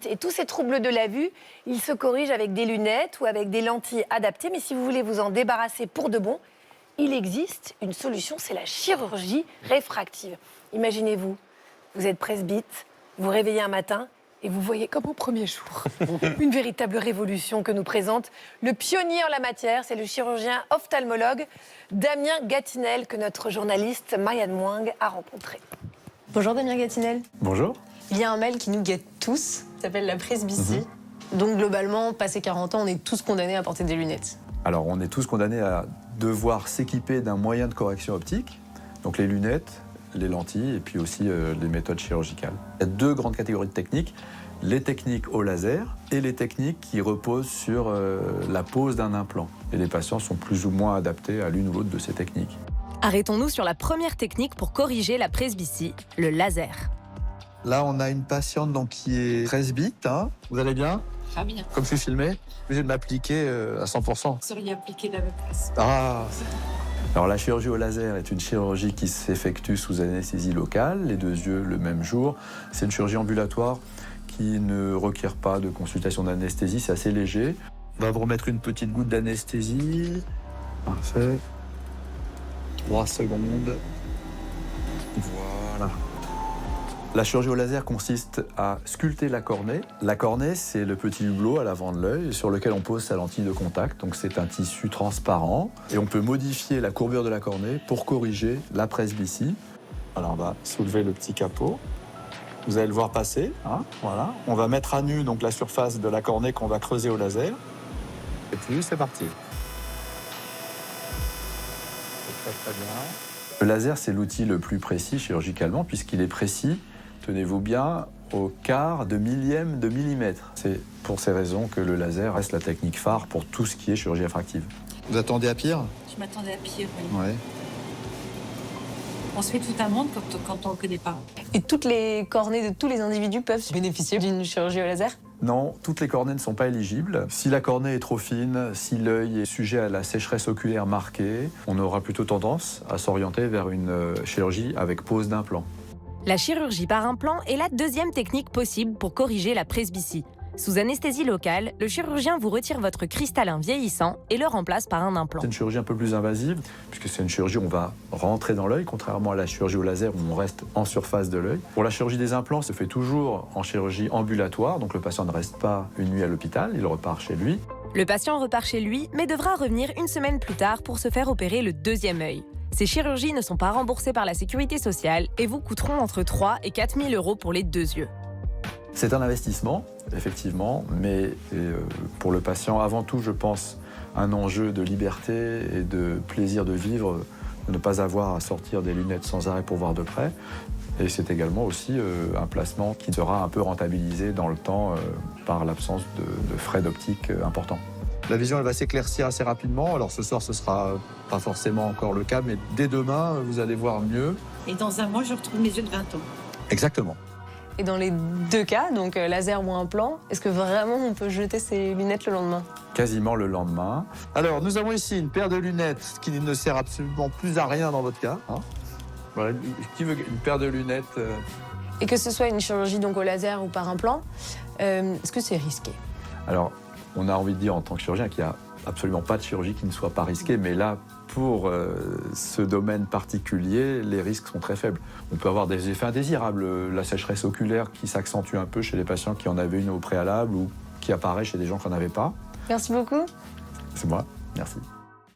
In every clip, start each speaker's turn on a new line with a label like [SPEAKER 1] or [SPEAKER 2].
[SPEAKER 1] Et tous ces troubles de la vue, ils se corrigent avec des lunettes ou avec des lentilles adaptées. Mais si vous voulez vous en débarrasser pour de bon, il existe une solution, c'est la chirurgie réfractive. Imaginez-vous, vous êtes presbyte, vous réveillez un matin et vous voyez comme au premier jour. Une véritable révolution que nous présente le pionnier en la matière, c'est le chirurgien ophtalmologue Damien Gatinel que notre journaliste Marianne Moing a rencontré.
[SPEAKER 2] Bonjour Damien Gatinel.
[SPEAKER 3] Bonjour.
[SPEAKER 2] Il y a un mal qui nous guette tous, ça s'appelle la presbytie. Donc globalement, passé 40 ans, on est tous condamnés à porter des lunettes.
[SPEAKER 3] Alors on est tous condamnés à devoir s'équiper d'un moyen de correction optique, donc les lunettes, les lentilles et puis aussi les méthodes chirurgicales. Il y a deux grandes catégories de techniques, les techniques au laser et les techniques qui reposent sur la pose d'un implant. Et les patients sont plus ou moins adaptés à l'une ou l'autre de ces techniques.
[SPEAKER 4] Arrêtons-nous sur la première technique pour corriger la presbytie, le laser.
[SPEAKER 5] Là, on a une patiente donc, qui est presbyte. Hein. Vous allez bien?
[SPEAKER 6] Très bien.
[SPEAKER 5] Comme je suis filmé, obligé de m'appliquer à 100%.
[SPEAKER 6] Vous seriez appliqué la même place.
[SPEAKER 5] Ah,
[SPEAKER 3] Alors la chirurgie au laser est une chirurgie qui s'effectue sous anesthésie locale, les deux yeux le même jour. C'est une chirurgie ambulatoire qui ne requiert pas de consultation d'anesthésie, c'est assez léger.
[SPEAKER 5] on va vous remettre une petite goutte d'anesthésie. Parfait. 3 secondes. Voilà.
[SPEAKER 3] La chirurgie au laser consiste à sculpter la cornée. La cornée, c'est le petit hublot à l'avant de l'œil sur lequel on pose sa lentille de contact. Donc c'est un tissu transparent et on peut modifier la courbure de la cornée pour corriger la presbytie.
[SPEAKER 5] Alors on va soulever le petit capot. Vous allez le voir passer. Hein, voilà. On va mettre à nu donc, la surface de la cornée qu'on va creuser au laser. Et puis c'est parti. C'est très très bien.
[SPEAKER 3] Le laser, c'est l'outil le plus précis chirurgicalement puisqu'il est précis, tenez-vous bien, au quart de millième de millimètre. C'est pour ces raisons que le laser reste la technique phare pour tout ce qui est chirurgie réfractive.
[SPEAKER 5] Vous attendez à pire?
[SPEAKER 6] Je m'attendais à pire, oui.
[SPEAKER 5] Ouais.
[SPEAKER 6] On se fait tout un monde quand on ne le connaît pas.
[SPEAKER 2] Et toutes les cornées de tous les individus peuvent bénéficier d'une chirurgie au laser?
[SPEAKER 3] Non, toutes les cornées ne sont pas éligibles. Si la cornée est trop fine, si l'œil est sujet à la sécheresse oculaire marquée, on aura plutôt tendance à s'orienter vers une chirurgie avec pose d'implant.
[SPEAKER 4] La chirurgie par implant est la deuxième technique possible pour corriger la presbytie. Sous anesthésie locale, le chirurgien vous retire votre cristallin vieillissant et le remplace par un implant.
[SPEAKER 3] C'est une chirurgie un peu plus invasive, puisque c'est une chirurgie où on va rentrer dans l'œil, contrairement à la chirurgie au laser où on reste en surface de l'œil. Pour la chirurgie des implants, ça se fait toujours en chirurgie ambulatoire, donc le patient ne reste pas une nuit à l'hôpital, il repart chez lui.
[SPEAKER 4] Le patient repart chez lui, mais devra revenir une semaine plus tard pour se faire opérer le deuxième œil. Ces chirurgies ne sont pas remboursées par la sécurité sociale et vous coûteront entre 3 et 4 000 € pour les deux yeux.
[SPEAKER 3] C'est un investissement, effectivement, mais pour le patient, avant tout, je pense, un enjeu de liberté et de plaisir de vivre, de ne pas avoir à sortir des lunettes sans arrêt pour voir de près. Et c'est également aussi un placement qui sera un peu rentabilisé dans le temps par l'absence de frais d'optique importants.
[SPEAKER 5] La vision elle va s'éclaircir assez rapidement. Alors ce soir ce sera pas forcément encore le cas, mais dès demain vous allez voir mieux.
[SPEAKER 6] Et dans un mois, je retrouve mes yeux de 20 ans.
[SPEAKER 5] Exactement.
[SPEAKER 2] Et dans les deux cas, donc laser ou implant, est-ce que vraiment on peut jeter ses lunettes le lendemain?
[SPEAKER 3] Quasiment le lendemain.
[SPEAKER 5] Alors nous avons ici une paire de lunettes qui ne sert absolument plus à rien dans votre cas. Hein. Voilà, qui veut une paire de lunettes
[SPEAKER 2] Et que ce soit une chirurgie donc au laser ou par implant, est-ce que c'est risqué?
[SPEAKER 3] Alors, on a envie de dire en tant que chirurgien qu'il n'y a absolument pas de chirurgie qui ne soit pas risquée, mais là, pour ce domaine particulier, les risques sont très faibles. On peut avoir des effets indésirables, la sécheresse oculaire qui s'accentue un peu chez les patients qui en avaient une au préalable ou qui apparaît chez des gens qui n'en avaient pas.
[SPEAKER 2] Merci beaucoup.
[SPEAKER 3] C'est moi, merci.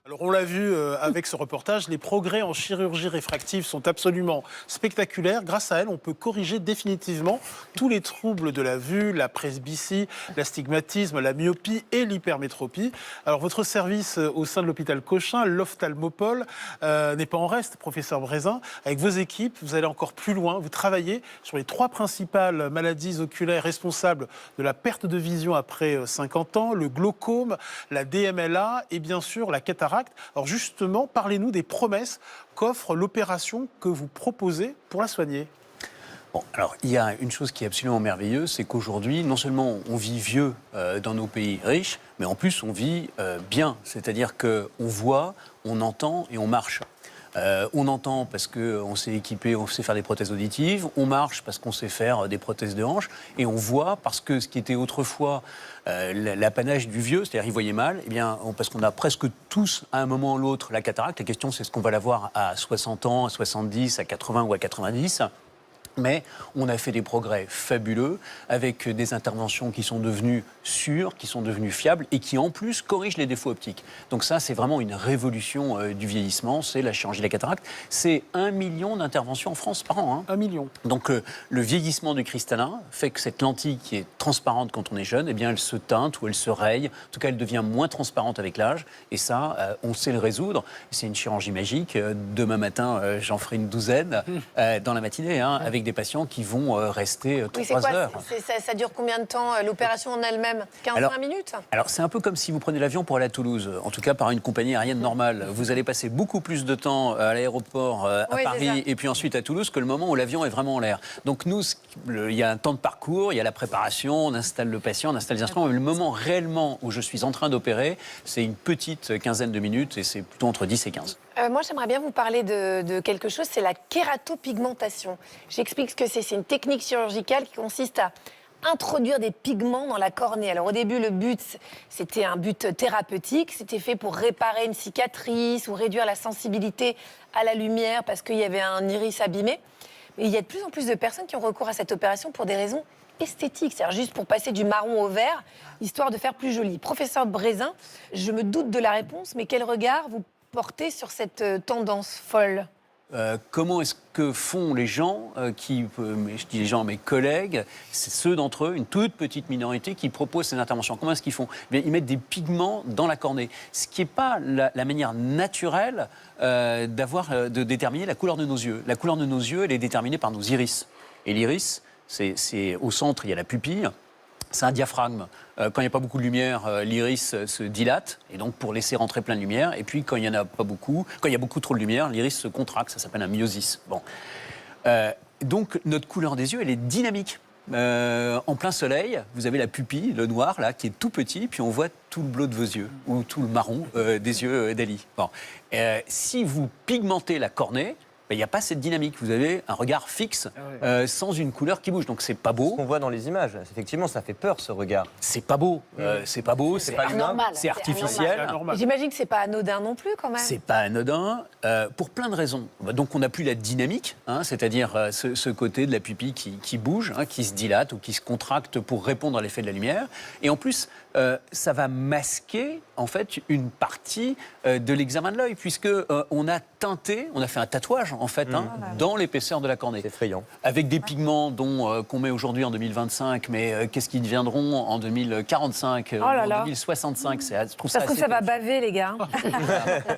[SPEAKER 7] Alors on l'a vu avec ce reportage, les progrès en chirurgie réfractive sont absolument spectaculaires. Grâce à elle, on peut corriger définitivement tous les troubles de la vue, la presbytie, l'astigmatisme, la myopie et l'hypermétropie. Alors votre service au sein de l'hôpital Cochin, l'ophtalmopole, n'est pas en reste, professeur Brézin. Avec vos équipes, vous allez encore plus loin. Vous travaillez sur les 3 principales maladies oculaires responsables de la perte de vision après 50 ans, le glaucome, la DMLA et bien sûr la cataracte. Alors justement, parlez-nous des promesses qu'offre l'opération que vous proposez pour la soigner.
[SPEAKER 8] Bon, alors, il y a une chose qui est absolument merveilleuse, c'est qu'aujourd'hui, non seulement on vit vieux dans nos pays riches, mais en plus on vit bien. C'est-à-dire qu'on voit, on entend et on marche. On entend parce qu'on s'est équipé, on sait faire des prothèses auditives. On marche parce qu'on sait faire des prothèses de hanche. Et on voit parce que ce qui était autrefois l'apanage du vieux, c'est-à-dire il voyait mal, eh bien, parce qu'on a presque tous, à un moment ou l'autre, la cataracte. La question, c'est est-ce qu'on va l'avoir à 60 ans, à 70, à 80 ou à 90 ? Mais on a fait des progrès fabuleux avec des interventions qui sont devenues sûres, qui sont devenues fiables et qui en plus corrigent les défauts optiques. Donc ça, c'est vraiment une révolution du vieillissement, c'est la chirurgie de la cataracte. C'est 1 million d'interventions en France par an.
[SPEAKER 7] 1 million.
[SPEAKER 8] Donc le vieillissement du cristallin fait que cette lentille qui est transparente quand on est jeune, eh bien, elle se teinte ou elle se raye. En tout cas, elle devient moins transparente avec l'âge. Et ça, on sait le résoudre. C'est une chirurgie magique. Demain matin, j'en ferai une douzaine dans la matinée, avec des patients qui vont rester 3 heures.
[SPEAKER 1] Ça dure combien de temps, l'opération en elle-même 15-20 minutes?
[SPEAKER 8] Alors, c'est un peu comme si vous prenez l'avion pour aller à Toulouse, en tout cas par une compagnie aérienne normale. Vous allez passer beaucoup plus de temps à l'aéroport à Paris et puis ensuite à Toulouse que le moment où l'avion est vraiment en l'air. Donc nous, il y a un temps de parcours, il y a la préparation, on installe le patient, on installe les instruments, mais le moment réellement où je suis en train d'opérer, c'est une petite quinzaine de minutes et c'est plutôt entre 10 et 15.
[SPEAKER 1] Moi, j'aimerais bien vous parler de quelque chose, c'est la kératopigmentation. J'explique ce que c'est. C'est une technique chirurgicale qui consiste à introduire des pigments dans la cornée. Alors au début, le but, c'était un but thérapeutique. C'était fait pour réparer une cicatrice ou réduire la sensibilité à la lumière parce qu'il y avait un iris abîmé. Mais il y a de plus en plus de personnes qui ont recours à cette opération pour des raisons esthétiques, c'est-à-dire juste pour passer du marron au vert, histoire de faire plus joli. Professeur Brézin, je me doute de la réponse, mais quel regard vous portez sur cette tendance folle?
[SPEAKER 8] Comment est-ce que font les gens je dis les gens, mes collègues, c'est ceux d'entre eux, une toute petite minorité qui proposent ces interventions. Comment est-ce qu'ils font? Eh bien, ils mettent des pigments dans la cornée, ce qui n'est pas la manière naturelle de déterminer la couleur de nos yeux. La couleur de nos yeux, elle est déterminée par nos iris. Et l'iris, c'est au centre, il y a la pupille. C'est un diaphragme. Quand il n'y a pas beaucoup de lumière, l'iris se dilate, et donc pour laisser rentrer plein de lumière. Et puis quand il y en a pas beaucoup, quand il y a beaucoup trop de lumière, l'iris se contracte. Ça s'appelle un myosis. Bon. Donc notre couleur des yeux, elle est dynamique. En plein soleil, vous avez la pupille, le noir là, qui est tout petit, puis on voit tout le bleu de vos yeux ou tout le marron des yeux d'Ali. Bon. Si vous pigmentez la cornée, il n'y a pas cette dynamique. Vous avez un regard fixe sans une couleur qui bouge. Donc c'est pas beau.
[SPEAKER 9] Ce qu'on voit dans les images, effectivement, ça fait peur ce regard.
[SPEAKER 8] C'est pas beau. C'est pas beau. C'est pas humain. C'est artificiel.
[SPEAKER 1] J'imagine que c'est pas anodin non plus quand même.
[SPEAKER 8] C'est pas anodin pour plein de raisons. Donc on n'a plus la dynamique, c'est-à-dire ce côté de la pupille qui bouge, qui se dilate ou qui se contracte pour répondre à l'effet de la lumière. Et en plus, ça va masquer en fait une partie de l'examen de l'œil, puisque on a teinté, on a fait un tatouage en fait dans l'épaisseur de la cornée.
[SPEAKER 9] C'est effrayant.
[SPEAKER 8] Avec des pigments qu'on met aujourd'hui en 2025, mais qu'est-ce qu'ils deviendront en 2045, en 2065. Je trouve ça
[SPEAKER 1] va baver les gars.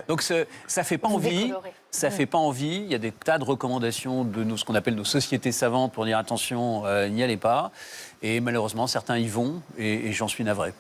[SPEAKER 8] Donc ça fait pas envie. Ça fait pas envie. Il y a des tas de recommandations de ce qu'on appelle nos sociétés savantes pour dire attention, n'y allez pas. Et malheureusement, certains y vont et j'en suis navré.